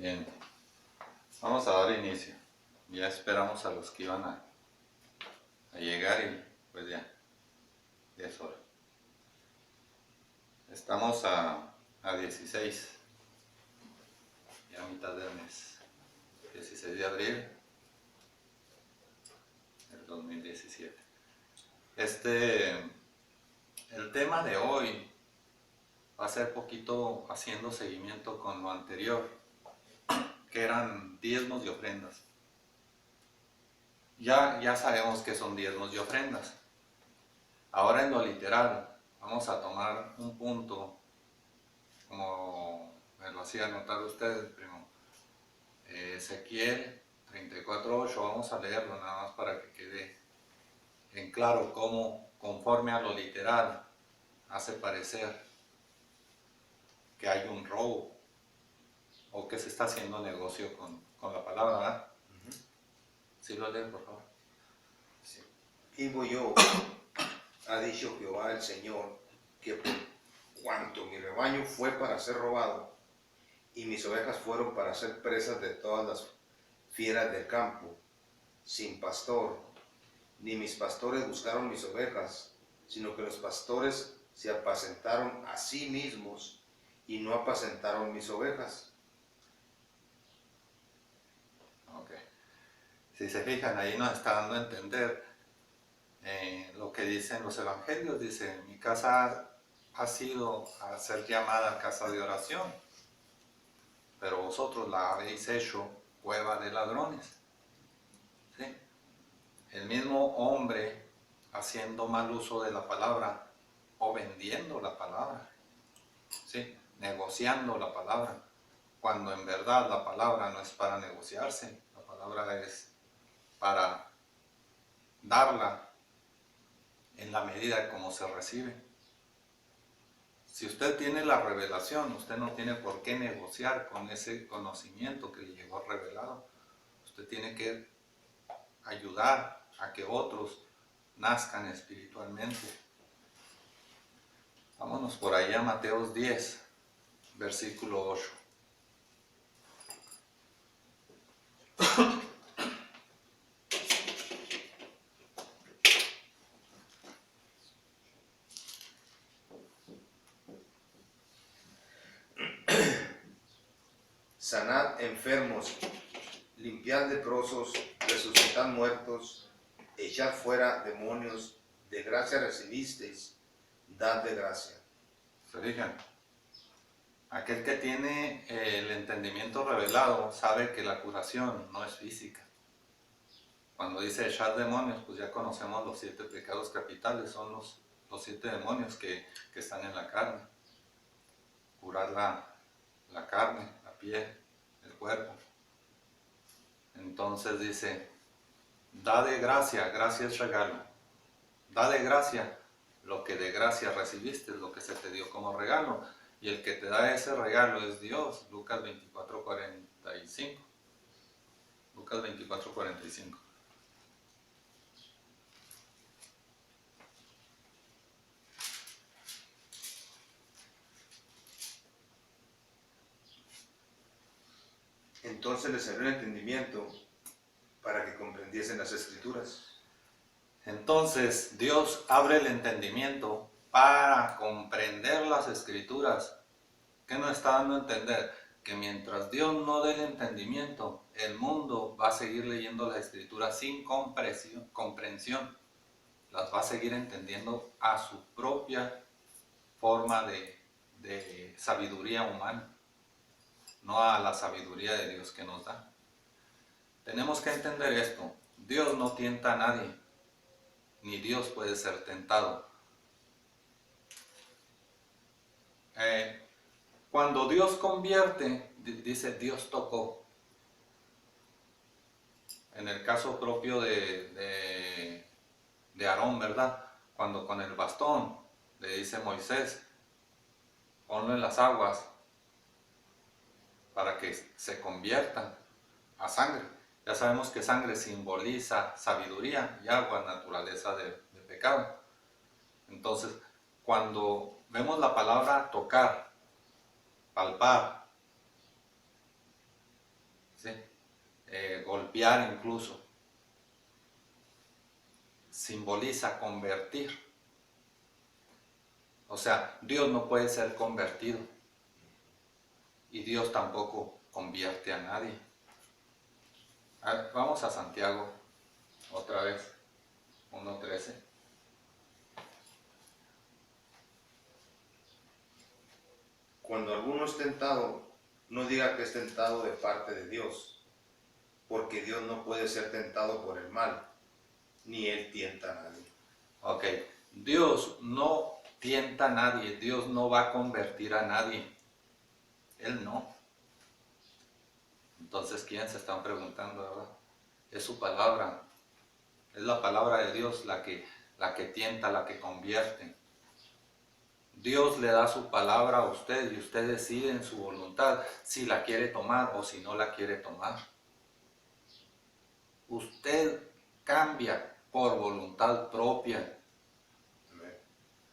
Bien, vamos a dar inicio. Ya esperamos a los que iban a llegar y pues ya es hora. Estamos a 16, ya a mitad del mes, 16 de abril del 2017. El tema de hoy va a ser poquito haciendo seguimiento con lo anterior, que eran diezmos y ofrendas. Ya sabemos que son diezmos y ofrendas. Ahora en lo literal, vamos a tomar un punto, como me lo hacía notar usted, primo. Ezequiel 34:8, vamos a leerlo nada más para que quede en claro cómo, conforme a lo literal, hace parecer que hay un robo o que se está haciendo negocio con la palabra, ¿verdad? ¿Sí lo lee, por favor? Sí. Vivo yo, ha dicho Jehová el Señor, que por cuanto mi rebaño fue para ser robado, y mis ovejas fueron para ser presas de todas las fieras del campo, sin pastor, ni mis pastores buscaron mis ovejas, sino que los pastores se apacentaron a sí mismos, y no apacentaron mis ovejas. Ok. Si se fijan, ahí nos está dando a entender lo que dicen los evangelios. Dice, mi casa ha sido a ser llamada casa de oración, pero vosotros la habéis hecho cueva de ladrones. ¿Sí? El mismo hombre haciendo mal uso de la palabra o vendiendo la palabra, ¿sí? Negociando la palabra, cuando en verdad la palabra no es para negociarse, la palabra es para darla en la medida como se recibe. Si usted tiene la revelación, usted no tiene por qué negociar con ese conocimiento que le llegó revelado. Usted tiene que ayudar a que otros nazcan espiritualmente. Vámonos por allá a Mateos 10, versículo 8. Sanad enfermos, limpiad leprosos, resucitad muertos, echad fuera demonios, de gracia recibisteis, dad de gracia. ¿Se fijan? Aquel que tiene el entendimiento revelado sabe que la curación no es física. Cuando dice echar demonios, pues ya conocemos los 7 pecados capitales, son los 7 demonios que están en la carne. Curar la carne, la piel, el cuerpo. Entonces dice, da de gracia, gracia es regalo. Da de gracia lo que de gracia recibiste, lo que se te dio como regalo. Y el que te da ese regalo es Dios. Lucas 24:45. Lucas 24:45. Entonces les abrió el entendimiento para que comprendiesen las Escrituras. Entonces Dios abre el entendimiento para comprender las Escrituras. ¿Qué nos está dando a entender? Que mientras Dios no dé el entendimiento, el mundo va a seguir leyendo las Escrituras sin comprensión. Las va a seguir entendiendo a su propia forma de sabiduría humana, no a la sabiduría de Dios que nos da. Tenemos que entender esto. Dios no tienta a nadie, ni Dios puede ser tentado. Cuando Dios convierte, dice Dios tocó. En el caso propio de Aarón, ¿verdad? Cuando con el bastón le dice Moisés, ponlo en las aguas para que se conviertan a sangre. Ya sabemos que sangre simboliza sabiduría y agua, naturaleza de pecado. Entonces, cuando vemos la palabra tocar, palpar, ¿sí? Golpear incluso, simboliza convertir. O sea, Dios no puede ser convertido y Dios tampoco convierte a nadie. Vamos a Santiago otra vez, 1:13. Cuando alguno es tentado, no diga que es tentado de parte de Dios, porque Dios no puede ser tentado por el mal, ni Él tienta a nadie. Ok, Dios no tienta a nadie, Dios no va a convertir a nadie. Él no. Entonces, ¿quién se están preguntando, verdad? Es su palabra, es la palabra de Dios la que tienta, la que convierte. Dios le da su palabra a usted y usted decide en su voluntad si la quiere tomar o si no la quiere tomar. Usted cambia por voluntad propia.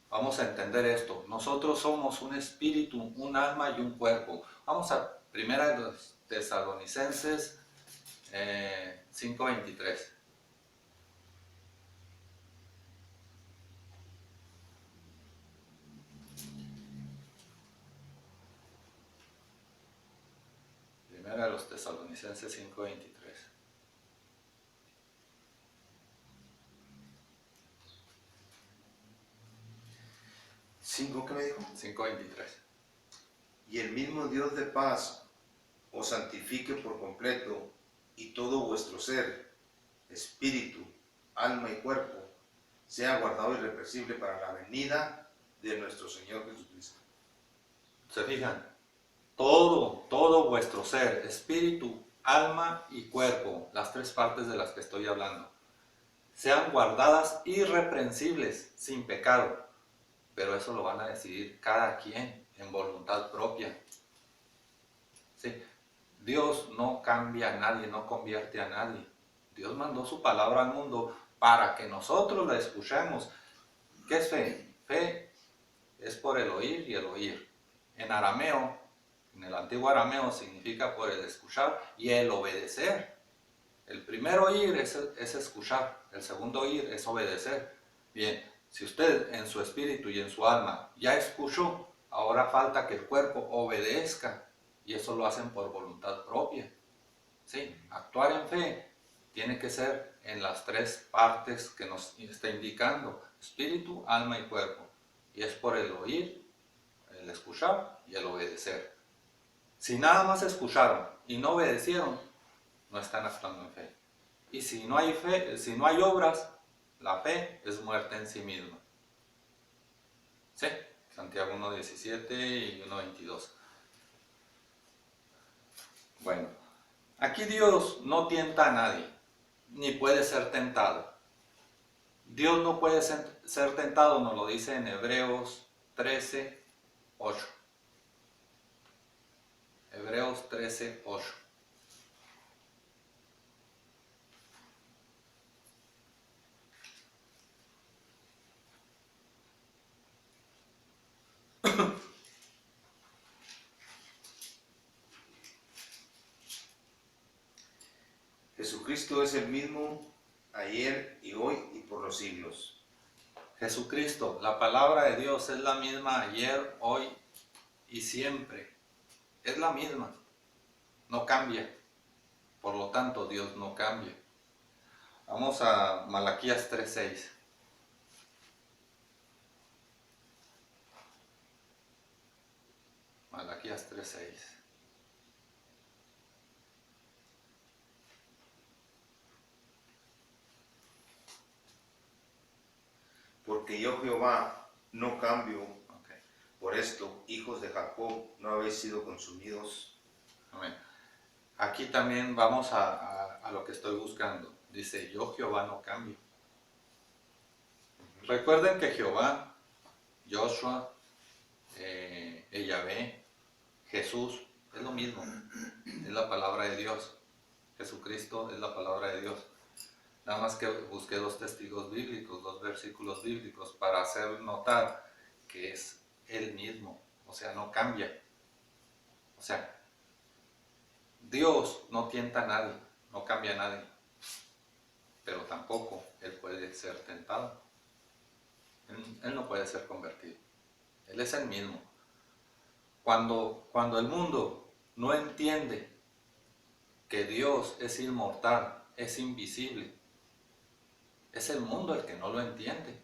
Vamos a entender esto. Nosotros somos un espíritu, un alma y un cuerpo. Vamos a 1 Tesalonicenses 5:23. Primera de los Tesalonicenses 5:23. ¿Qué me dijo? 5:23. Y el mismo Dios de paz os santifique por completo, y todo vuestro ser, espíritu, alma y cuerpo, sea guardado irrepresible para la venida de nuestro Señor Jesucristo. ¿Se fijan? Todo vuestro ser, espíritu, alma y cuerpo, las tres partes de las que estoy hablando, sean guardadas irreprensibles, sin pecado. Pero eso lo van a decidir cada quien en voluntad propia. ¿Sí? Dios no cambia a nadie, no convierte a nadie. Dios mandó su palabra al mundo para que nosotros la escuchemos. ¿Qué es fe? Fe es por el oír y el oír. En arameo, en el antiguo arameo, significa por el escuchar y el obedecer. El primer oír es escuchar, el segundo oír es obedecer. Bien, si usted en su espíritu y en su alma ya escuchó, ahora falta que el cuerpo obedezca, y eso lo hacen por voluntad propia. ¿Sí? Actuar en fe tiene que ser en las tres partes que nos está indicando, espíritu, alma y cuerpo. Y es por el oír, el escuchar y el obedecer. Si nada más escucharon y no obedecieron, no están actuando en fe. Y si no hay fe, si no hay obras, la fe es muerte en sí misma. ¿Sí? Santiago 1:17 y 1:22. Bueno, aquí Dios no tienta a nadie, ni puede ser tentado. Dios no puede ser tentado, nos lo dice en Hebreos 13:8. Hebreos 13:8. Jesucristo es el mismo ayer y hoy y por los siglos. Jesucristo, la palabra de Dios es la misma ayer, hoy y siempre. Es la misma, no cambia. Por lo tanto, Dios no cambia. Vamos a Malaquías 3:6. Malaquías 3:6. Porque yo Jehová no cambio. Okay. Por esto, hijos de Jacob, no habéis sido consumidos. Amén. Aquí también vamos a lo que estoy buscando. Dice, yo Jehová no cambio. Recuerden que Jehová, Joshua, Yahvé, Jesús, es lo mismo. Es la palabra de Dios. Jesucristo es la palabra de Dios. Nada más que busqué dos testigos bíblicos, dos versículos bíblicos para hacer notar que es el mismo. O sea, no cambia. O sea, Dios no tienta a nadie, no cambia a nadie, pero tampoco Él puede ser tentado. Él no puede ser convertido. Él es el mismo. Cuando el mundo no entiende que Dios es inmortal, es invisible, es el mundo el que no lo entiende.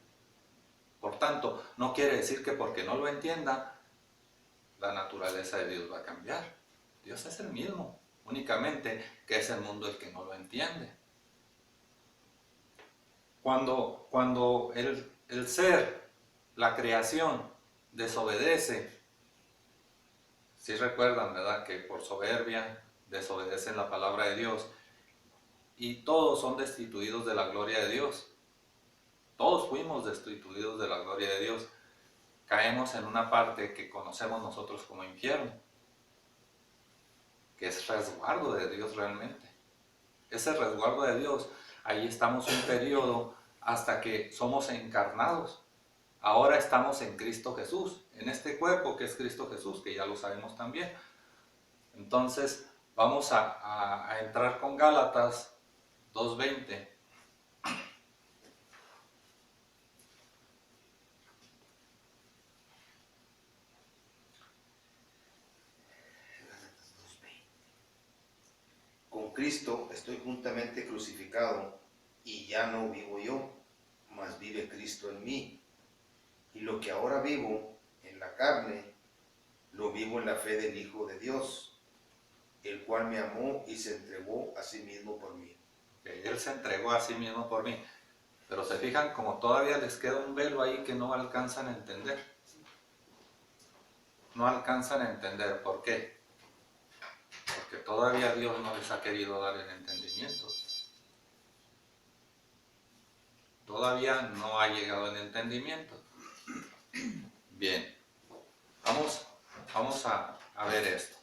Por tanto, no quiere decir que porque no lo entienda, la naturaleza de Dios va a cambiar. Dios es el mismo, únicamente que es el mundo el que no lo entiende. Cuando el ser, la creación, desobedece, si recuerdan, ¿verdad?, que por soberbia desobedecen la palabra de Dios y todos son destituidos de la gloria de Dios. Todos fuimos destituidos de la gloria de Dios. Caemos en una parte que conocemos nosotros como infierno, que es resguardo de Dios realmente. Ese resguardo de Dios, ahí estamos un periodo hasta que somos encarnados. Ahora estamos en Cristo Jesús, en este cuerpo que es Cristo Jesús, que ya lo sabemos también. Entonces vamos a entrar con Gálatas 2:20. Con Cristo estoy juntamente crucificado, y ya no vivo yo, mas vive Cristo en mí. Y lo que ahora vivo en la carne, lo vivo en la fe del Hijo de Dios, el cual me amó y se entregó a sí mismo por mí. Él se entregó a sí mismo por mí. Pero se fijan como todavía les queda un velo ahí que no alcanzan a entender. No alcanzan a entender. ¿Por qué? Porque todavía Dios no les ha querido dar el entendimiento. Todavía no ha llegado el entendimiento. Bien, vamos a ver esto.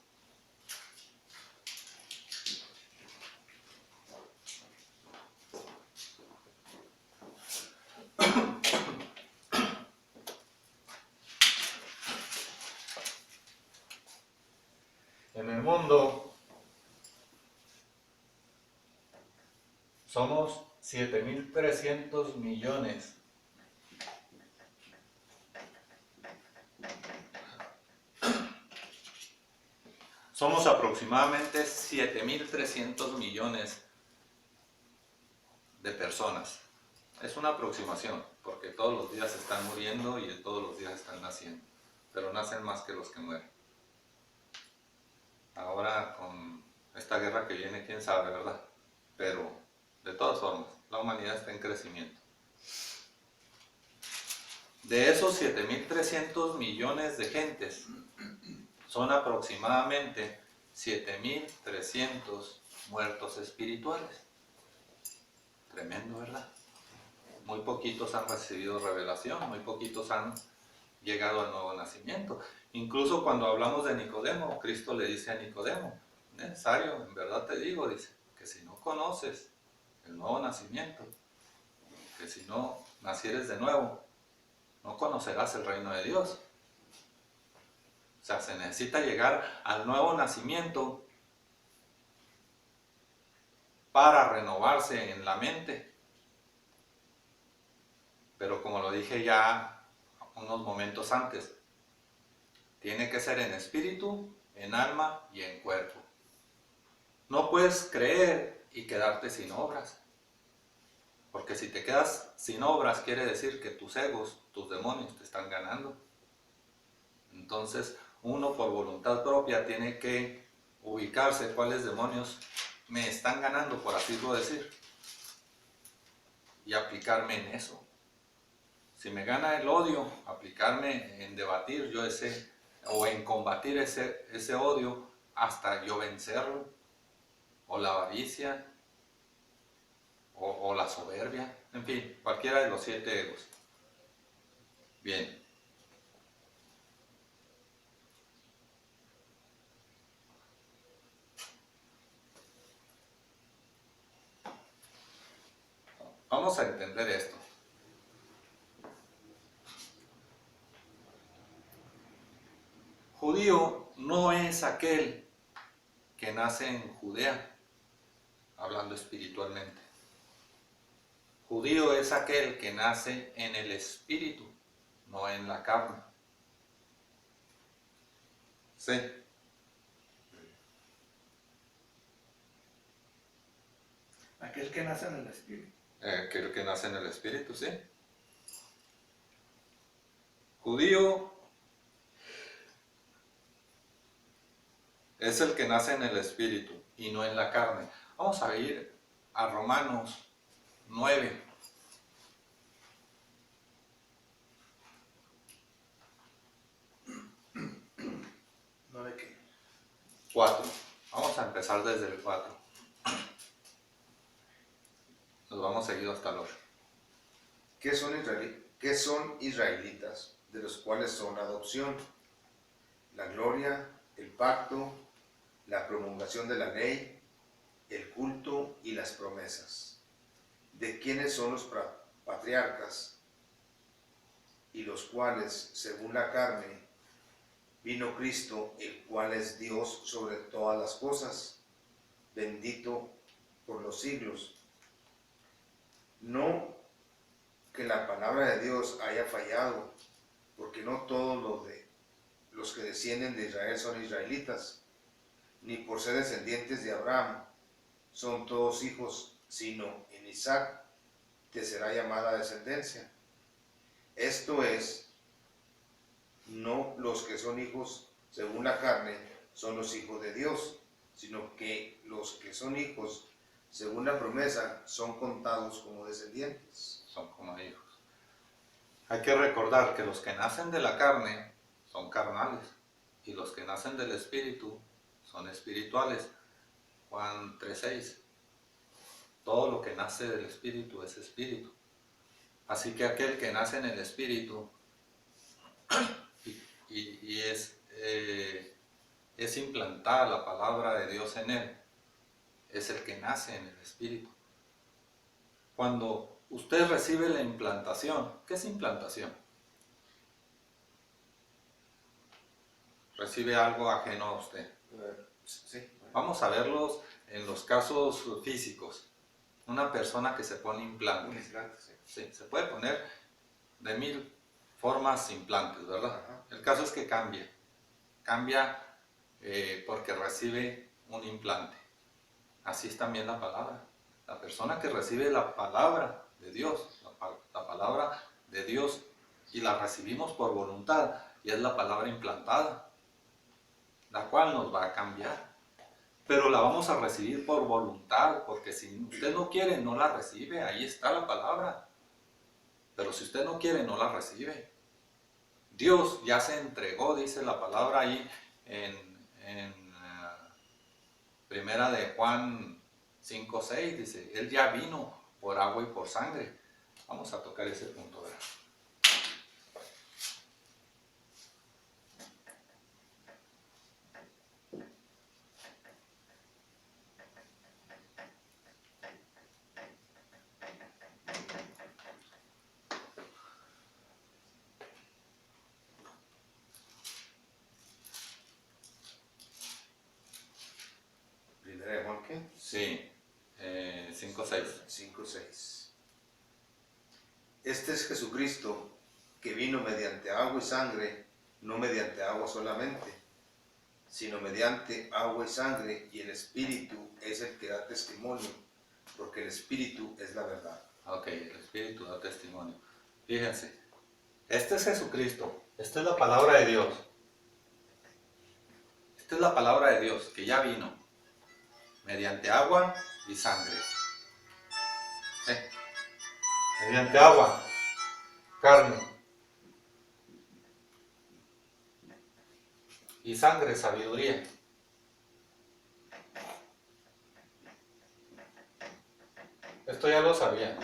En el mundo somos 7.300 millones. Somos aproximadamente 7.300 millones de personas. Es una aproximación, porque todos los días están muriendo y todos los días están naciendo, pero nacen más que los que mueren. Ahora con esta guerra que viene, quién sabe, ¿verdad? Pero de todas formas, la humanidad está en crecimiento. De esos 7.300 millones de gentes, son aproximadamente 7.300 muertos espirituales. Tremendo, ¿verdad? Muy poquitos han recibido revelación, muy poquitos han llegado al nuevo nacimiento. Incluso cuando hablamos de Nicodemo, Cristo le dice a Nicodemo, necesario, en verdad te digo, dice, que si no conoces el nuevo nacimiento, que si no nacieres de nuevo, no conocerás el reino de Dios. O sea, se necesita llegar al nuevo nacimiento para renovarse en la mente. Pero como lo dije ya unos momentos antes, tiene que ser en espíritu, en alma y en cuerpo. No puedes creer y quedarte sin obras. Porque si te quedas sin obras, quiere decir que tus egos, tus demonios te están ganando. Entonces, uno por voluntad propia tiene que ubicarse cuáles demonios me están ganando, por así decir, y aplicarme en eso. Si me gana el odio, aplicarme en debatir yo o en combatir ese odio hasta yo vencerlo, o la avaricia, o la soberbia, en fin, cualquiera de los 7 egos. Bien. Vamos a entender esto. Judío no es aquel que nace en Judea, hablando espiritualmente. Judío es aquel que nace en el espíritu, no en la carne. Sí. Aquel que nace en el espíritu. Aquel que nace en el espíritu, sí. Judío es el que nace en el espíritu y no en la carne. Vamos a ir a Romanos 9. ¿No de qué? 4. Vamos a empezar desde el 4. Nos vamos seguido hasta el 8. ¿Qué son israelitas, de los cuales son adopción, la gloria, el pacto, la promulgación de la ley, el culto y las promesas? ¿De quiénes son los patriarcas, y los cuales, según la carne, vino Cristo, el cual es Dios sobre todas las cosas, bendito por los siglos? No que la palabra de Dios haya fallado, porque no todos los que descienden de Israel son israelitas, ni por ser descendientes de Abraham son todos hijos, sino en Isaac te será llamada descendencia. Esto es, no los que son hijos según la carne son los hijos de Dios, sino que los que son hijos según la promesa son contados como descendientes. Son como hijos. Hay que recordar que los que nacen de la carne son carnales y los que nacen del espíritu son espirituales. Juan 3:6. Todo lo que nace del espíritu es espíritu. Así que aquel que nace en el espíritu y es implantada la palabra de Dios en él, es el que nace en el espíritu. Cuando usted recibe la implantación, ¿qué es implantación? Recibe algo ajeno a usted. Sí. Vamos a verlos en los casos físicos. Una persona que se pone Un implantes. implante, sí. Sí, se puede poner de 1000 formas implantes, ¿verdad? Ajá. El caso es que cambia. Cambia porque recibe un implante. Así es también la palabra. La persona que recibe la palabra de Dios, la palabra de Dios, y la recibimos por voluntad, y es la palabra implantada, la cual nos va a cambiar. Pero la vamos a recibir por voluntad, porque si usted no quiere, no la recibe. Ahí está la palabra. Pero si usted no quiere, no la recibe. Dios ya se entregó, dice la palabra ahí en primera de Juan 5:6, dice, Él ya vino por agua y por sangre. Vamos a tocar ese punto, ¿verdad? Primera de Juan, ¿qué? Sí, 5:6. 5:6. Este es Jesucristo, que vino mediante agua y sangre, no mediante agua solamente, sino mediante agua y sangre, y el Espíritu es el que da testimonio, porque el Espíritu es la verdad. Ok, el Espíritu da testimonio. Fíjense, este es Jesucristo, esta es la palabra de Dios. Esta es la palabra de Dios que ya vino mediante agua y sangre. Mediante agua, carne y sangre, sabiduría. Esto ya lo sabía.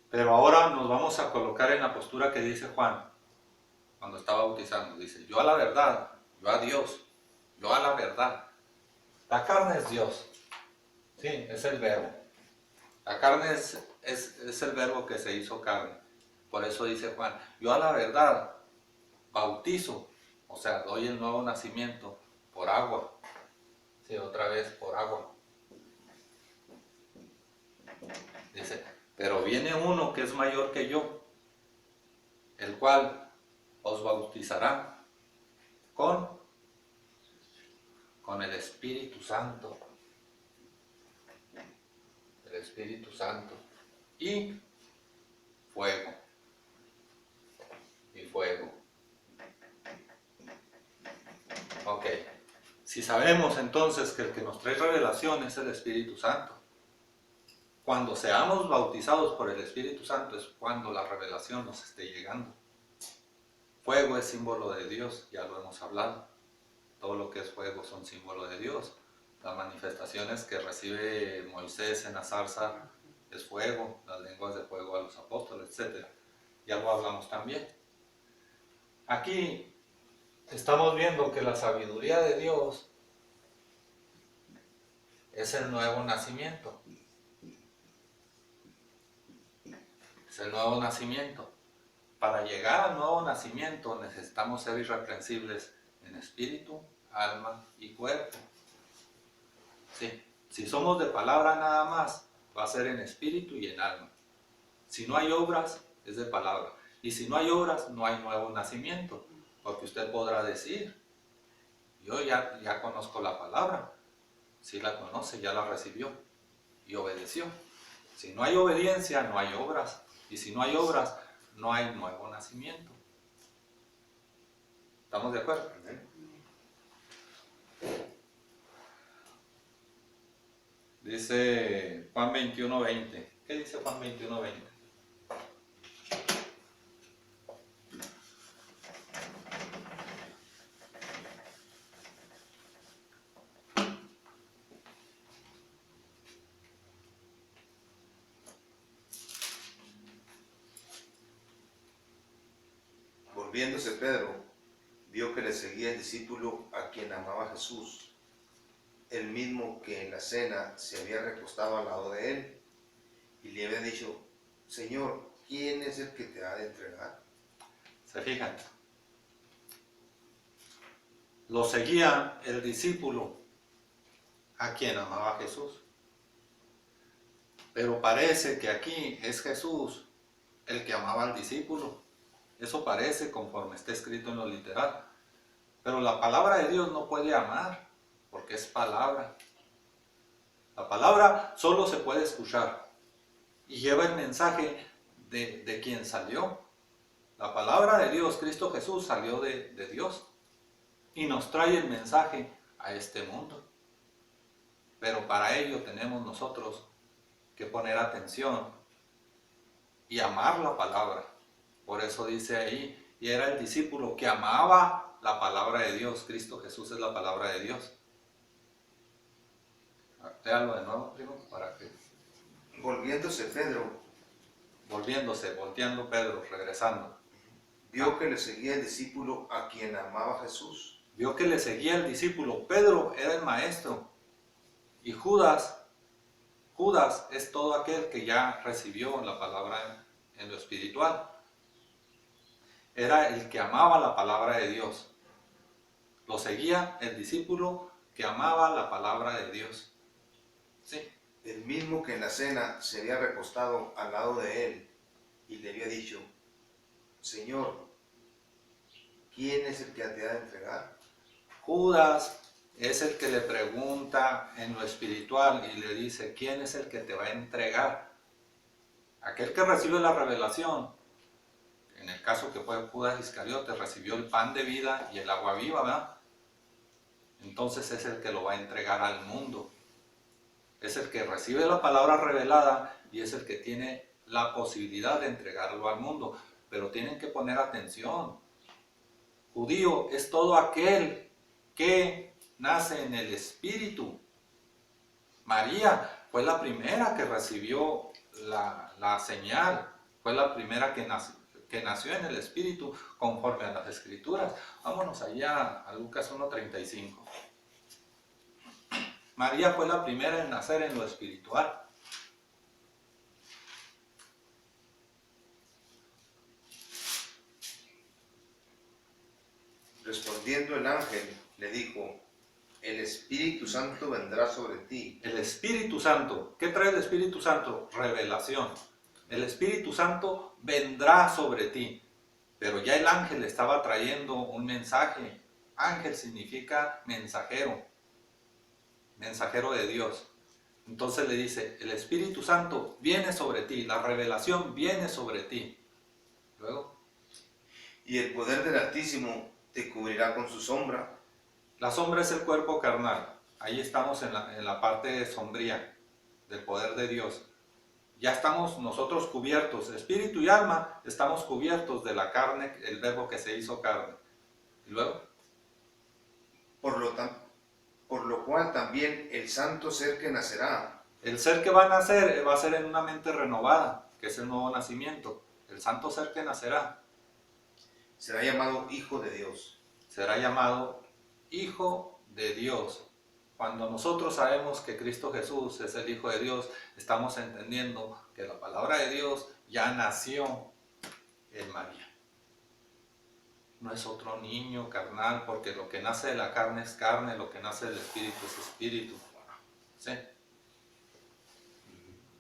Pero ahora nos vamos a colocar en la postura que dice Juan cuando está bautizando. Dice, yo a la verdad, yo a Dios, yo a la verdad. La carne es Dios. Sí, es el verbo. La carne es el verbo que se hizo carne. Por eso dice Juan, yo a la verdad bautizo, o sea, doy el nuevo nacimiento por agua. Sí, otra vez por agua. Dice, pero viene uno que es mayor que yo, el cual os bautizará con el Espíritu Santo. El Espíritu Santo. Y fuego. Y fuego. Ok. Si sabemos entonces que el que nos trae revelación es el Espíritu Santo, cuando seamos bautizados por el Espíritu Santo es cuando la revelación nos esté llegando. Fuego es símbolo de Dios, ya lo hemos hablado. Todo lo que es fuego son símbolo de Dios. Las manifestaciones que recibe Moisés en la zarza es fuego, las lenguas de fuego a los apóstoles, etc. Ya lo hablamos también. Aquí estamos viendo que la sabiduría de Dios es el nuevo nacimiento. Es el nuevo nacimiento. Para llegar al nuevo nacimiento necesitamos ser irreprensibles en espíritu, alma y cuerpo. Sí. Si somos de palabra nada más, va a ser en espíritu y en alma. Si no hay obras, es de palabra. Y si no hay obras, no hay nuevo nacimiento. Porque usted podrá decir, yo ya conozco la palabra. Si la conoce, ya la recibió y obedeció. Si no hay obediencia, no hay obras. Y si no hay obras, no hay nuevo nacimiento. ¿Estamos de acuerdo? Dice Juan 21:20. ¿Qué dice Juan 21:20? Volviéndose Pedro, vio que le seguía el discípulo a quien amaba Jesús, el mismo que en la cena se había recostado al lado de él, y le había dicho, Señor, ¿quién es el que te ha de entregar? ¿Se fijan? Lo seguía el discípulo a quien amaba Jesús. Pero parece que aquí es Jesús el que amaba al discípulo. Eso parece conforme está escrito en lo literal. Pero la palabra de Dios no puede amar, porque es palabra. La palabra solo se puede escuchar y lleva el mensaje de quien salió. La palabra de Dios, Cristo Jesús, salió de Dios y nos trae el mensaje a este mundo. Pero para ello tenemos nosotros que poner atención y amar la palabra. Por eso dice ahí, y era el discípulo que amaba la palabra de Dios. Cristo Jesús es la palabra de Dios. Léalo de nuevo, primo, para que... Volviéndose Pedro, volteando Pedro, regresando. vio que le seguía el discípulo a quien amaba Jesús. Vio que le seguía el discípulo. Pedro era el maestro. Y Judas es todo aquel que ya recibió la palabra en lo espiritual. Era el que amaba la palabra de Dios. Lo seguía el discípulo que amaba la palabra de Dios. Sí. El mismo que en la cena se había recostado al lado de él y le había dicho, Señor, ¿quién es el que te ha de entregar? Judas es el que le pregunta en lo espiritual y le dice, ¿quién es el que te va a entregar? Aquel que recibe la revelación, en el caso que fue Judas Iscariote, recibió el pan de vida y el agua viva, ¿verdad? Entonces es el que lo va a entregar al mundo. Es el que recibe la palabra revelada y es el que tiene la posibilidad de entregarlo al mundo. Pero tienen que poner atención. Judío es todo aquel que nace en el Espíritu. María fue la primera que recibió la señal, fue la primera que nació en el Espíritu conforme a las Escrituras. Vámonos allá a Lucas 1:35. María fue la primera en nacer en lo espiritual. Respondiendo el ángel, le dijo, el Espíritu Santo vendrá sobre ti. El Espíritu Santo. ¿Qué trae el Espíritu Santo? Revelación. El Espíritu Santo vendrá sobre ti. Pero ya el ángel estaba trayendo un mensaje. Ángel significa mensajero. Mensajero de Dios. Entonces le dice, el Espíritu Santo viene sobre ti. La revelación viene sobre ti. Luego, Y el poder del Altísimo te cubrirá con su sombra. la sombra es el cuerpo carnal. Ahí estamos en la parte sombría del poder de Dios. Ya estamos nosotros cubiertos, espíritu y alma, estamos cubiertos de la carne, el verbo que se hizo carne. Y luego, Por lo cual también el santo ser que nacerá el ser que va a nacer va a ser en una mente renovada, que es el nuevo nacimiento. El santo ser que nacerá será llamado Hijo de Dios. será llamado Hijo de Dios. Cuando nosotros sabemos que Cristo Jesús es el Hijo de Dios, estamos entendiendo que la palabra de Dios ya nació en María. No es otro niño carnal, porque lo que nace de la carne es carne, lo que nace del espíritu es espíritu. ¿Sí?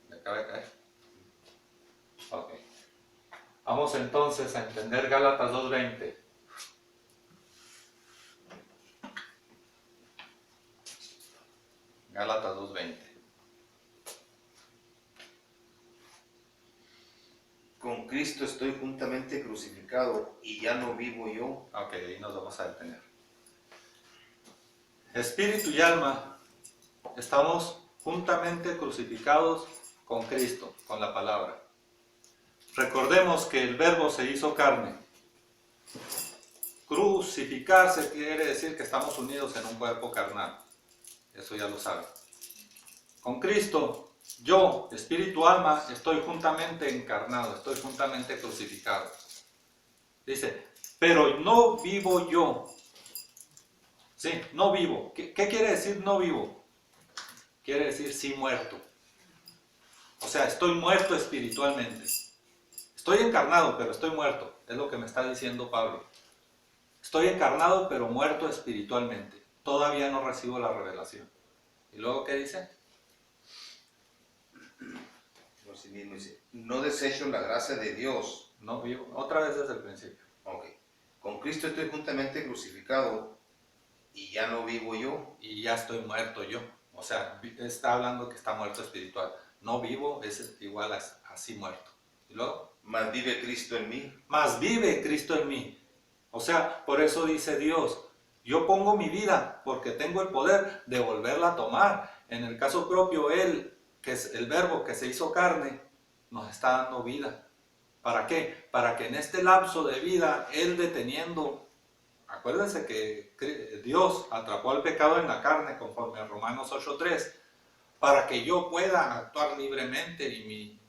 ¿Me acaba de caer? Ok. Vamos entonces a entender Gálatas 2:20. Gálatas 2:20. Con Cristo estoy juntamente crucificado y ya no vivo yo. Ok, ahí nos vamos a detener. Espíritu y alma estamos juntamente crucificados con Cristo, con la palabra. Recordemos que el verbo se hizo carne. Crucificarse quiere decir que estamos unidos en un cuerpo carnal. Eso ya lo saben. Con Cristo, yo, espíritu, alma, estoy juntamente encarnado, estoy juntamente crucificado. Dice, pero no vivo yo. Sí, no vivo. ¿Qué quiere decir no vivo? Quiere decir sí muerto. O sea, estoy muerto espiritualmente. Estoy encarnado, pero estoy muerto. Es lo que me está diciendo Pablo. Estoy encarnado, pero muerto espiritualmente. Todavía no recibo la revelación. ¿Y luego qué dice? Así mismo dice, no desecho la gracia de Dios. No vivo. Otra vez desde el principio. Ok. Con Cristo estoy juntamente crucificado y ya no vivo yo. Y ya estoy muerto yo. O sea, está hablando que está muerto espiritual. No vivo es igual a así muerto. ¿Y luego? Mas vive Cristo en mí. Más vive Cristo en mí. O sea, por eso dice Dios, yo pongo mi vida porque tengo el poder de volverla a tomar. En el caso propio, Él, que es el verbo que se hizo carne, nos está dando vida. ¿Para qué? Para que en este lapso de vida, Él deteniendo, acuérdense que Dios atrapó al pecado en la carne conforme a Romanos 8:3, para que yo pueda actuar libremente y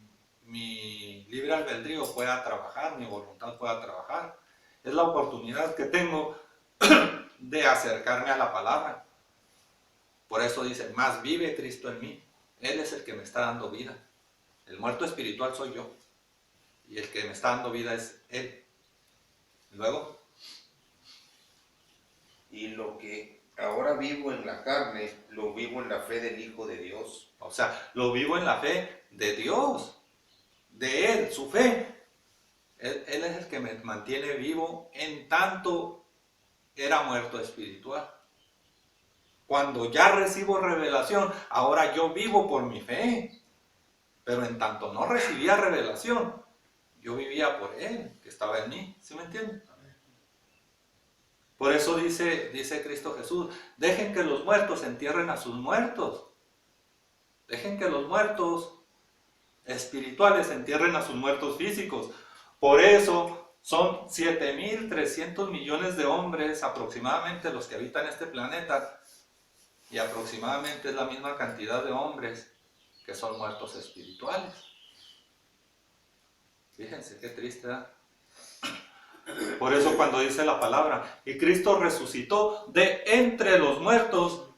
mi libre albedrío pueda trabajar, mi voluntad pueda trabajar. Es la oportunidad que tengo de acercarme a la palabra. Por eso dice, más vive Cristo en mí. Él es el que me está dando vida. El muerto espiritual soy yo. Y el que me está dando vida es Él. Luego, Y lo que ahora vivo en la carne, lo vivo en la fe del Hijo de Dios. o sea, lo vivo en la fe de Dios, de Él, su fe. Él es el que me mantiene vivo en tanto era muerto espiritual. Cuando ya recibo revelación, ahora yo vivo por mi fe. Pero en tanto no recibía revelación, yo vivía por Él, que estaba en mí. ¿Sí me entienden? Por eso dice Cristo Jesús, dejen que los muertos entierren a sus muertos. Dejen que los muertos espirituales entierren a sus muertos físicos. Por eso son 7.300 millones de hombres aproximadamente los que habitan este planeta, y aproximadamente es la misma cantidad de hombres que son muertos espirituales. Fíjense qué triste, ¿verdad? Por eso cuando dice la palabra, y Cristo resucitó de entre los muertos,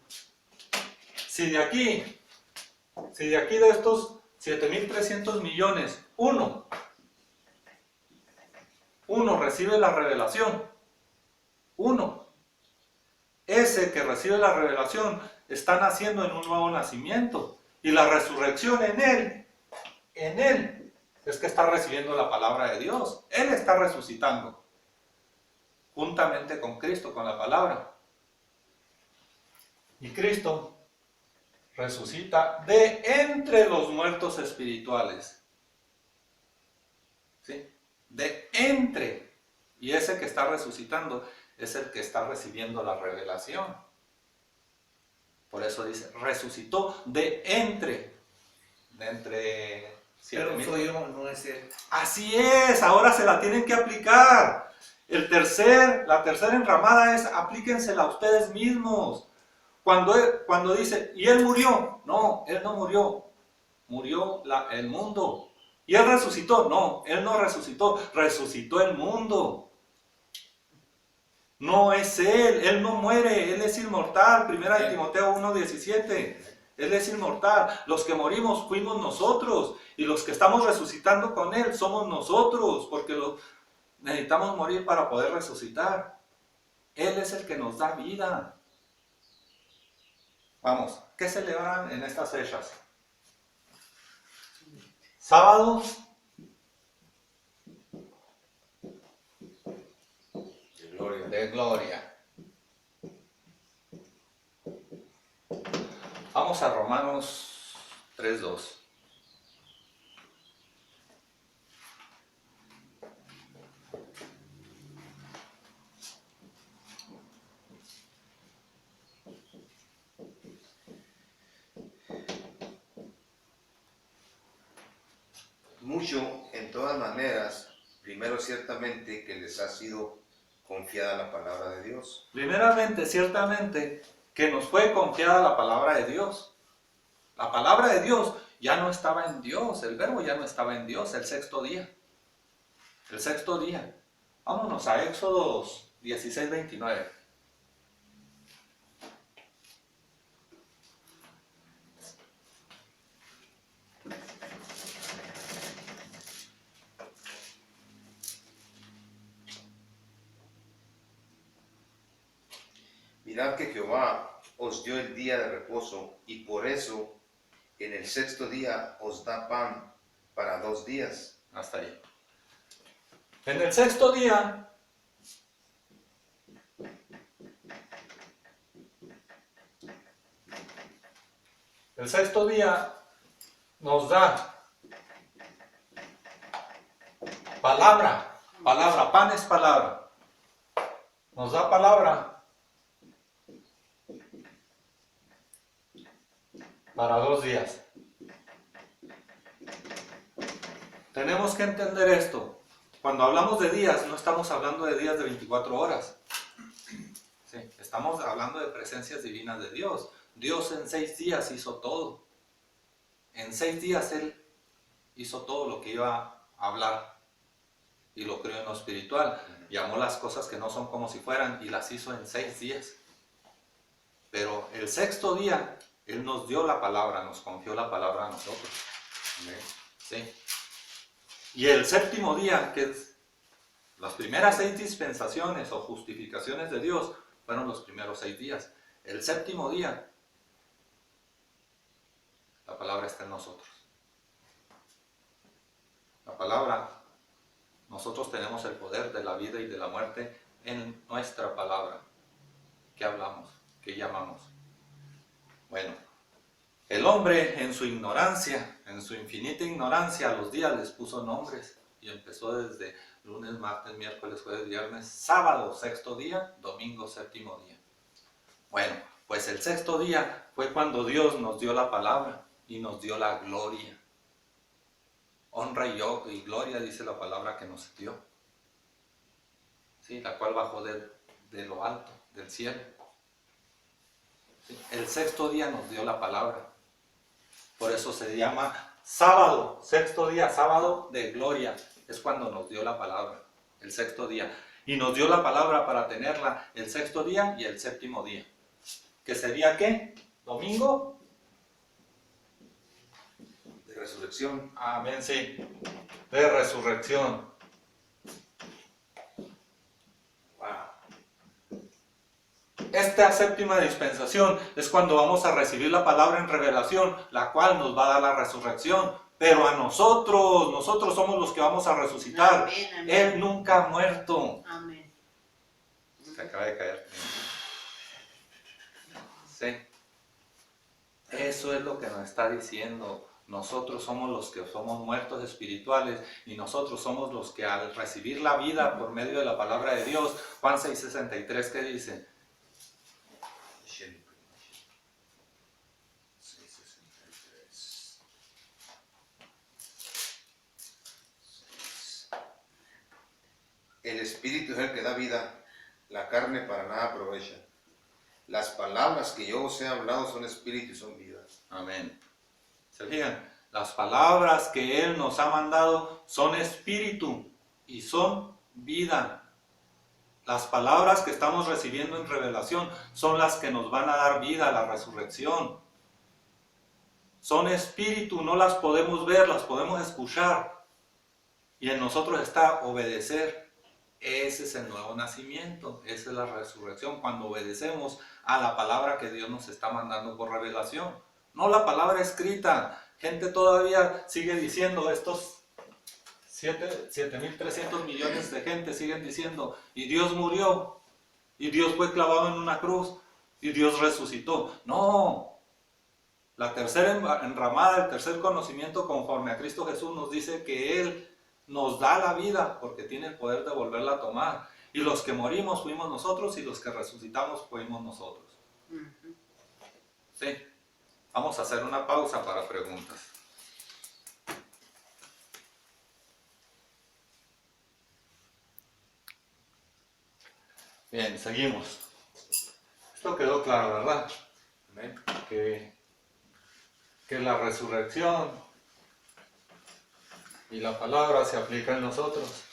si de aquí de estos 7.300 millones, uno recibe la revelación, uno, ese que recibe la revelación está naciendo en un nuevo nacimiento. Y la resurrección en él, es que está recibiendo la palabra de Dios. Él está resucitando, juntamente con Cristo, con la palabra. Y Cristo resucita de entre los muertos espirituales. ¿Sí? De entre. Y ese que está resucitando es el que está recibiendo la revelación. Por eso dice, resucitó de entre 7,000. Pero soy yo, no es él. Así es, ahora se la tienen que aplicar. La tercera enramada es, aplíquensela a ustedes mismos. Cuando dice, y él murió, no, él no murió, murió el mundo. Y él resucitó, no, él no resucitó, resucitó el mundo. No es él no muere, él es inmortal. Primera de Timoteo 1:17. Él es inmortal. Los que morimos fuimos nosotros. Y los que estamos resucitando con él somos nosotros. Porque necesitamos morir para poder resucitar. Él es el que nos da vida. Vamos, ¿qué celebran en estas fechas? Sábado. De gloria. Vamos a Romanos 3:2. Mucho, en todas maneras, primero ciertamente que les ha sido confiada la palabra de Dios. Primeramente, ciertamente, que nos fue confiada la palabra de Dios. La palabra de Dios ya no estaba en Dios, el verbo ya no estaba en Dios, el sexto día. El sexto día. Vámonos a Éxodo 16:29. Mirad que Jehová os dio el día de reposo, y por eso en el sexto día os da pan para 2 días. Hasta ahí. En el sexto día, nos da palabra, pan es palabra. Nos da palabra para 2 días. Tenemos que entender esto. Cuando hablamos de días, no estamos hablando de días de 24 horas. Sí, estamos hablando de presencias divinas de Dios. Dios en 6 días hizo todo. En 6 días Él hizo todo lo que iba a hablar. Y lo creó en lo espiritual. Llamó las cosas que no son como si fueran y las hizo en 6 días. Pero el sexto día, Él nos dio la palabra, nos confió la palabra a nosotros. Sí. Y el séptimo día, que es las primeras 6 dispensaciones o justificaciones de Dios, fueron los primeros 6 días. El séptimo día, la palabra está en nosotros. La palabra, nosotros tenemos el poder de la vida y de la muerte en nuestra palabra. ¿Qué hablamos? ¿Qué llamamos? Bueno, el hombre en su ignorancia, en su infinita ignorancia, a los días les puso nombres y empezó desde lunes, martes, miércoles, jueves, viernes, sábado, sexto día, domingo, séptimo día. Bueno, pues el sexto día fue cuando Dios nos dio la palabra y nos dio la gloria. Honra y gloria, dice la palabra que nos dio. Sí, la cual bajó de lo alto, del cielo. Sí, el sexto día nos dio la palabra. Por eso se llama sábado, sexto día, sábado de gloria. Es cuando nos dio la palabra, el sexto día. Y nos dio la palabra para tenerla el sexto día y el séptimo día. ¿Que sería qué? ¿Domingo? De resurrección. Amén, sí. De resurrección. Wow. Esta séptima dispensación es cuando vamos a recibir la palabra en revelación, la cual nos va a dar la resurrección. Pero a nosotros somos los que vamos a resucitar. Amén, amén. Él nunca ha muerto. Amén. Se acaba de caer. Sí. Eso es lo que nos está diciendo. Nosotros somos los que somos muertos espirituales y nosotros somos los que al recibir la vida por medio de la palabra de Dios, Juan 6:63, ¿qué dice? 6:63. El espíritu es el que da vida, la carne para nada aprovecha. Las palabras que yo os he hablado son espíritu y son vida. Amén. ¿Se fijan? Las palabras que Él nos ha mandado son espíritu y son vida. Las palabras que estamos recibiendo en revelación son las que nos van a dar vida, la resurrección. Son espíritu, no las podemos ver, las podemos escuchar. Y en nosotros está obedecer. Ese es el nuevo nacimiento, esa es la resurrección, cuando obedecemos a la palabra que Dios nos está mandando por revelación. No la palabra escrita. Gente todavía sigue diciendo, estos 7.300 millones de gente siguen diciendo, y Dios murió, y Dios fue clavado en una cruz, y Dios resucitó. No, la tercera enramada, el tercer conocimiento conforme a Cristo Jesús nos dice que Él nos da la vida porque tiene el poder de volverla a tomar. Y los que morimos fuimos nosotros y los que resucitamos fuimos nosotros. Sí. Vamos a hacer una pausa para preguntas. Bien, seguimos. Esto quedó claro, ¿verdad? Amén. Que la resurrección y la palabra se aplica en nosotros.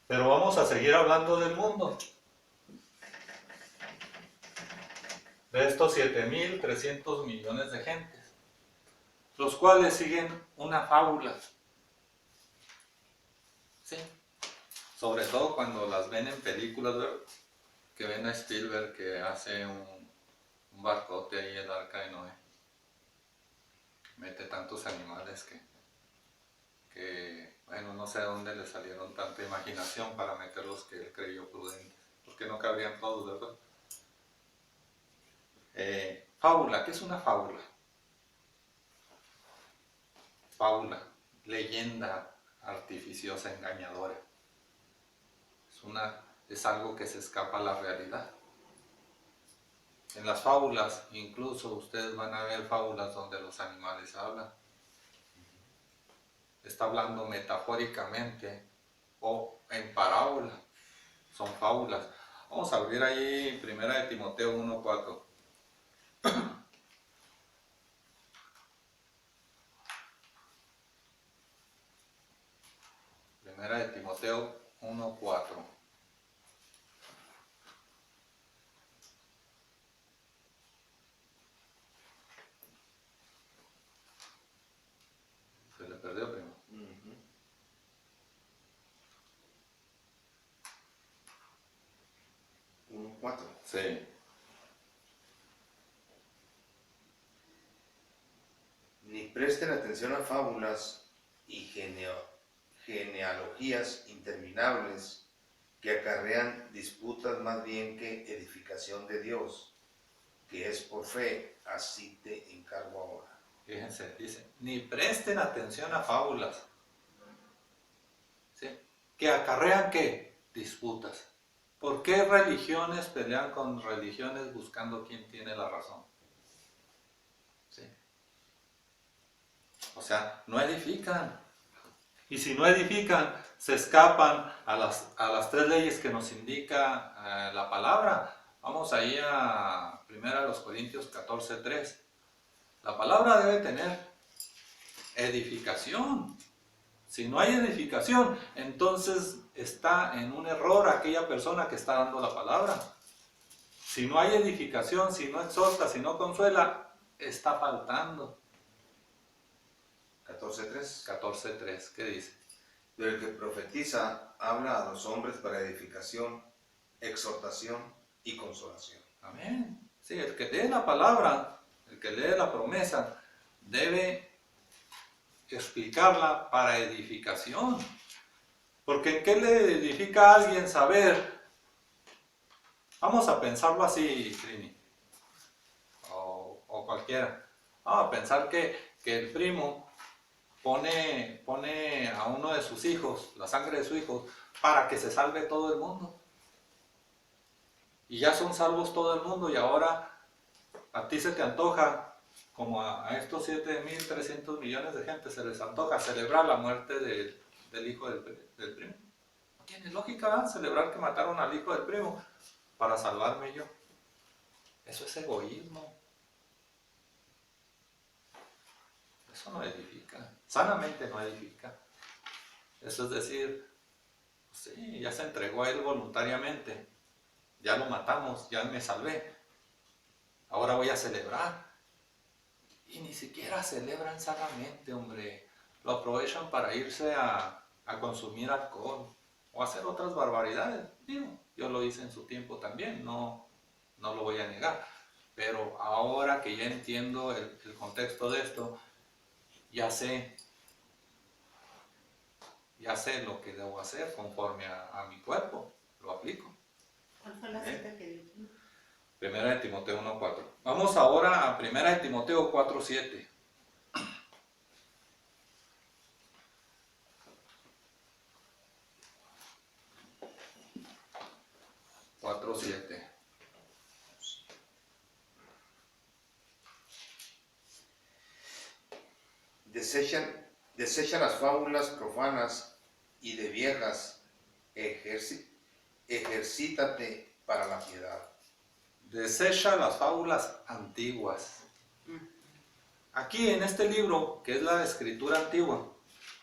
Pero vamos a seguir hablando del mundo. De estos 7.300 millones de gentes, los cuales siguen una fábula. Sí. Sobre todo cuando las ven en películas, ¿verdad? Que ven a Spielberg que hace un barcote ahí, el arca de Noé. Mete tantos animales que, bueno, no sé de dónde le salieron tanta imaginación para meter los que él creyó prudentes. Porque no cabrían todos, ¿verdad? Fábula, ¿qué es una fábula? Fábula, leyenda artificiosa, engañadora. Es algo que se escapa a la realidad. En las fábulas, incluso ustedes van a ver fábulas donde los animales hablan. Está hablando metafóricamente o en parábola. Son fábulas. Vamos a abrir ahí 1 Timoteo 1:4. Primera de Timoteo 1:4. Se le perdió, primo. 1:4. Sí. Ni presten atención a fábulas y genealogías interminables que acarrean disputas más bien que edificación de Dios, que es por fe, así te encargo ahora. Fíjense, dice, ni presten atención a fábulas. ¿Sí? ¿Que acarrean qué? Disputas. ¿Por qué religiones pelean con religiones buscando quién tiene la razón? ¿Sí? O sea, no edifican. Y si no edifican, se escapan a las 3 leyes que nos indica la palabra. Vamos ahí a 1 Corintios 14:3. La palabra debe tener edificación. Si no hay edificación, entonces está en un error aquella persona que está dando la palabra. Si no hay edificación, si no exhorta, si no consuela, está faltando. 14:3. 14:3, ¿qué dice? Pero el que profetiza habla a los hombres para edificación, exhortación y consolación. Amén. Sí, el que lee la palabra, el que lee la promesa, debe explicarla para edificación. Porque ¿en qué le edifica a alguien saber? Vamos a pensarlo así, Trini, o cualquiera. Vamos a pensar que el primo pone a uno de sus hijos, la sangre de su hijo, para que se salve todo el mundo. Y ya son salvos todo el mundo y ahora a ti se te antoja, como a estos 7.300 millones de gente se les antoja celebrar la muerte del hijo del primo. No tiene lógica, ¿verdad? Celebrar que mataron al hijo del primo para salvarme yo. Eso es egoísmo. Eso no edifica. Sanamente no edifica. Eso es decir, sí, ya se entregó a él voluntariamente. Ya lo matamos, ya me salvé. Ahora voy a celebrar. Y ni siquiera celebran sanamente, hombre. Lo aprovechan para irse a consumir alcohol o hacer otras barbaridades. Digo, yo lo hice en su tiempo también, no lo voy a negar. Pero ahora que ya entiendo el contexto de esto, ya sé lo que debo hacer conforme a mi cuerpo. Lo aplico. ¿Cuál fue la cita que dio? Primera de Timoteo 1:4. Vamos ahora a Primera de Timoteo 4:7. 4:7. Desecha las fábulas profanas y de viejas, ejercítate para la piedad. Desecha las fábulas antiguas. Aquí en este libro, que es la escritura antigua,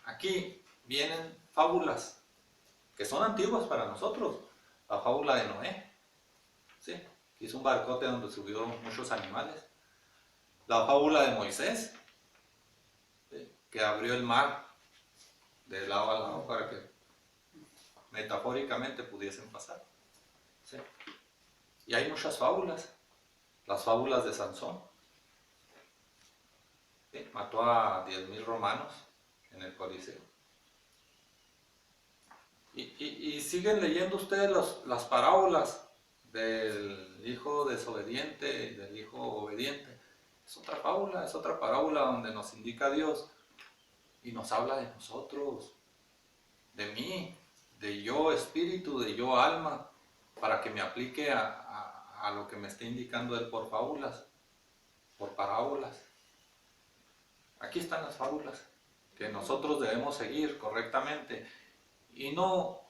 aquí vienen fábulas que son antiguas para nosotros. La fábula de Noé, ¿sí? Que hizo un barcote donde subió muchos animales. La fábula de Moisés, ¿sí? Que abrió el mar de lado a lado para que metafóricamente pudiesen pasar, ¿sí? Y hay muchas fábulas. Las fábulas de Sansón, ¿sí? Mató a 10,000 romanos en el Coliseo. Y siguen leyendo ustedes las parábolas del hijo desobediente y del hijo obediente. Es otra fábula, es otra parábola donde nos indica Dios y nos habla de nosotros, de mí, de yo espíritu, de yo alma, para que me aplique a lo que me esté indicando Él por fábulas, por parábolas. Aquí están las fábulas que nosotros debemos seguir correctamente y no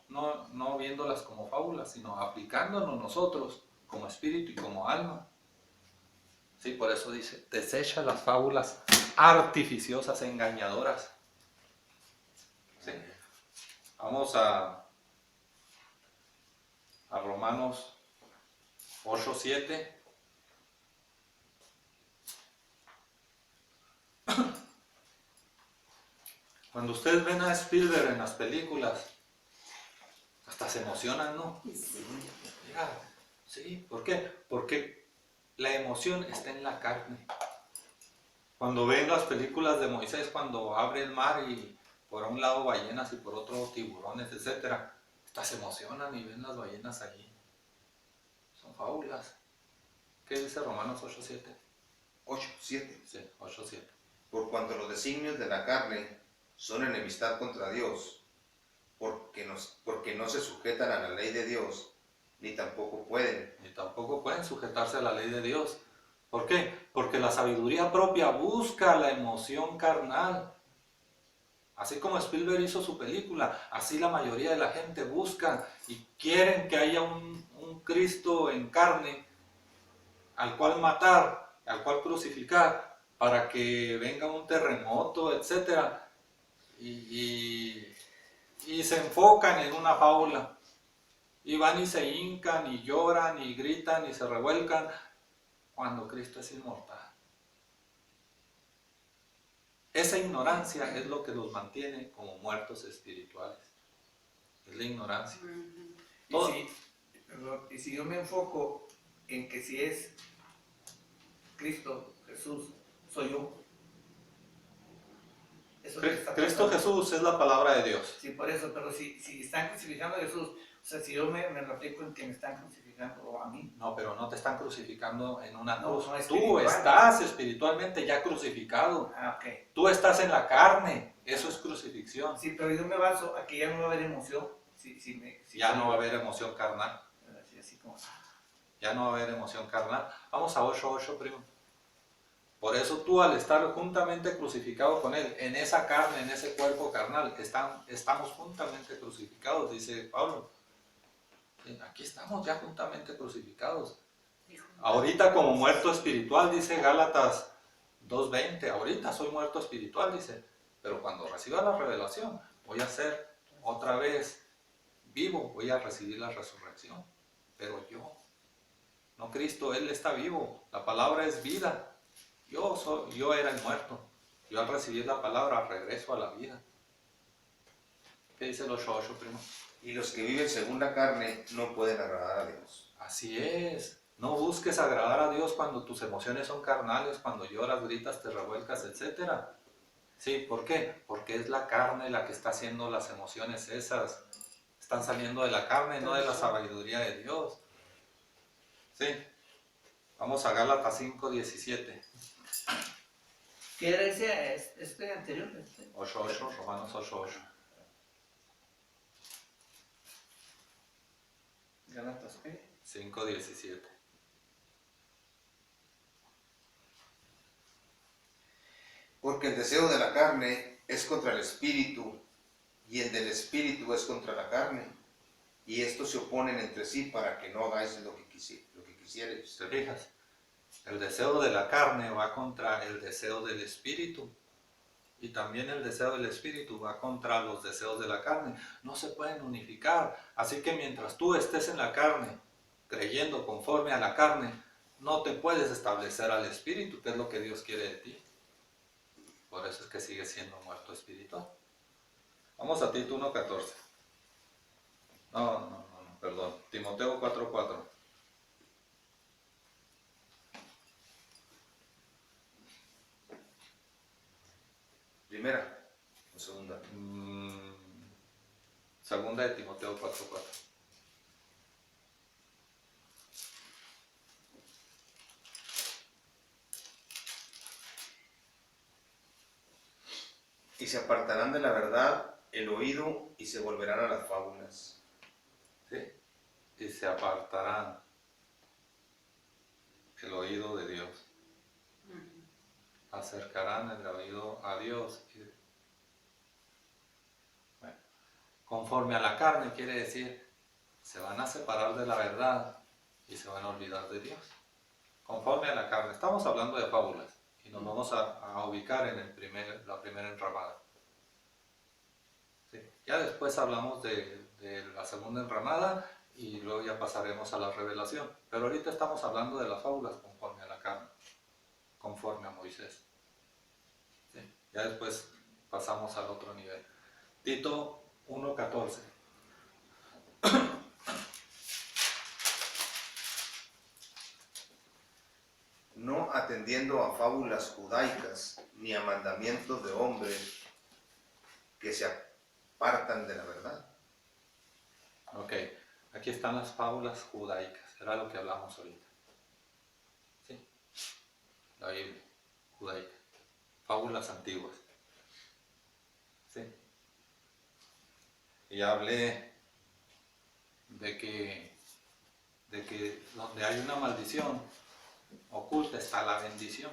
viéndolas como fábulas, sino aplicándonos nosotros como espíritu y como alma. Sí, por eso dice, desecha las fábulas artificiosas e engañadoras. ¿Sí? Vamos a Romanos 8:7. Cuando ustedes ven a Spielberg en las películas, hasta se emocionan, ¿no? Mira, sí, ¿por qué? Porque la emoción está en la carne. Cuando ven las películas de Moisés, cuando abre el mar y por un lado ballenas y por otro tiburones, etc., hasta se emocionan y ven las ballenas allí. Son fábulas. ¿Qué dice Romanos 8:7? 8:7. Sí, 8:7. Por cuanto los designios de la carne son enemistad contra Dios, porque no se sujetan a la ley de Dios, ni tampoco pueden. Ni tampoco pueden sujetarse a la ley de Dios. ¿Por qué? Porque la sabiduría propia busca la emoción carnal. Así como Spielberg hizo su película, así la mayoría de la gente busca y quieren que haya un Cristo en carne al cual matar, al cual crucificar, para que venga un terremoto, etc. Y se enfocan en una fábula. Y van y se hincan, y lloran, y gritan, y se revuelcan, cuando Cristo es inmortal. Esa ignorancia es lo que los mantiene como muertos espirituales. Es la ignorancia. Todo. Y si yo me enfoco en que si es Cristo, Jesús, soy yo. Eso que está Cristo pasando. Jesús es la palabra de Dios. Sí, por eso, pero si están crucificando a Jesús, o sea, si yo me replico en que me están crucificando a mí. No, pero no te están crucificando en una No, cruz. no, Tú espiritual. estás espiritualmente ya crucificado. Ah, ok. Tú estás en la carne. Eso es crucifixión. Sí, pero yo me baso a que ya no va a haber emoción. Ya no va a haber emoción carnal. Así como... Ya no va a haber emoción carnal. Vamos a 8:8, primo. Por eso tú, al estar juntamente crucificado con Él, en esa carne, en ese cuerpo carnal, estamos juntamente crucificados, dice Pablo. Sí, aquí estamos ya juntamente crucificados. Ahorita como muerto espiritual, dice Gálatas 2:20, ahorita soy muerto espiritual, dice, pero cuando reciba la revelación, voy a ser otra vez vivo, voy a recibir la resurrección, pero yo, no Cristo, Él está vivo, la palabra es vida. Yo era el muerto. Yo al recibir la palabra regreso a la vida. ¿Qué dice los 8:8, primo? Y los que viven según la carne no pueden agradar a Dios. Así es. No busques agradar a Dios cuando tus emociones son carnales, cuando lloras, gritas, te revuelcas, etc. Sí, ¿por qué? Porque es la carne la que está haciendo las emociones esas. Están saliendo de la carne, no de la sabiduría de Dios. Sí. Vamos a Gálatas 5:17. ¿Qué era este anterior? 8:8, Romanos 8:8. Gálatas, ¿qué? 5:17. Porque el deseo de la carne es contra el espíritu, y el del espíritu es contra la carne. Y estos se oponen entre sí para que no hagáis lo que quisierais. ¿Te fijas? El deseo de la carne va contra el deseo del espíritu. Y también el deseo del espíritu va contra los deseos de la carne. No se pueden unificar. Así que mientras tú estés en la carne, creyendo conforme a la carne, no te puedes establecer al espíritu, que es lo que Dios quiere de ti. Por eso es que sigues siendo muerto espiritual. Vamos a Tito 1:14. No, perdón. Timoteo 4:4. ¿Primera o segunda? Segunda de Timoteo 4:4. Y se apartarán de la verdad el oído y se volverán a las fábulas. ¿Sí? Y se apartarán el oído de Dios. Acercarán el oído a Dios. Bueno, conforme a la carne quiere decir, se van a separar de la verdad y se van a olvidar de Dios. Conforme a la carne. Estamos hablando de fábulas y nos vamos a ubicar en la primera enramada. ¿Sí? Ya después hablamos de la segunda enramada y luego ya pasaremos a la revelación. Pero ahorita estamos hablando de las fábulas conforme a la carne, conforme a Moisés. ¿Sí? Ya después pasamos al otro nivel. Tito 1:14. No atendiendo a fábulas judaicas ni a mandamientos de hombres que se apartan de la verdad. Ok, aquí están las fábulas judaicas, era lo que hablamos ahorita. ¿Sí? La Biblia, judaica. Fábulas antiguas. ¿Sí? Y hablé de que donde hay una maldición oculta está la bendición.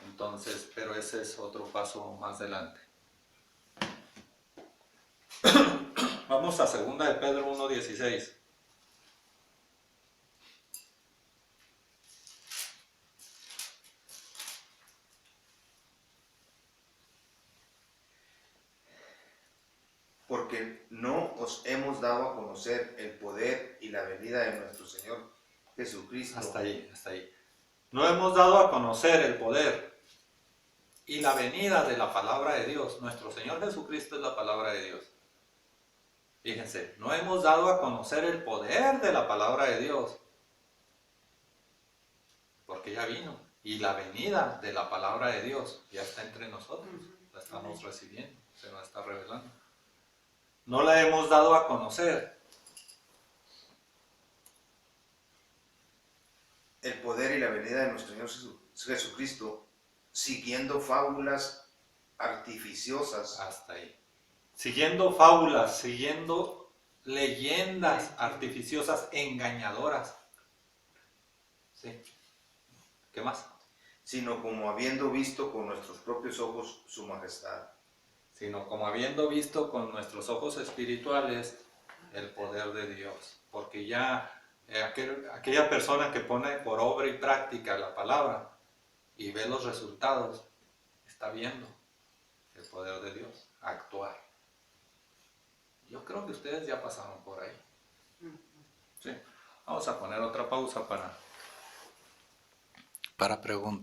Entonces, pero ese es otro paso más adelante. Vamos a 2 de Pedro 1:16. Porque no os hemos dado a conocer el poder y la venida de nuestro Señor Jesucristo. Hasta ahí, hasta ahí. No hemos dado a conocer el poder. y la venida de la palabra de Dios. Nuestro Señor Jesucristo es la palabra de Dios. Fíjense, no hemos dado a conocer el poder de la palabra de Dios, porque ya vino. Y la venida de la palabra de Dios ya está entre nosotros, la estamos recibiendo, se nos está revelando. No la hemos dado a conocer. El poder y la venida de nuestro Señor Jesucristo, siguiendo fábulas artificiosas, Hasta ahí. Siguiendo fábulas, siguiendo leyendas artificiosas, engañadoras. ¿Sí? ¿Qué más? sino como habiendo visto con nuestros propios ojos su majestad. Sino como habiendo visto con nuestros ojos espirituales el poder de Dios. Porque ya aquella persona que pone por obra y práctica la palabra y ve los resultados, está viendo el poder de Dios actuar. Yo creo que ustedes ya pasaron por ahí. Sí. Vamos a poner otra pausa para preguntas.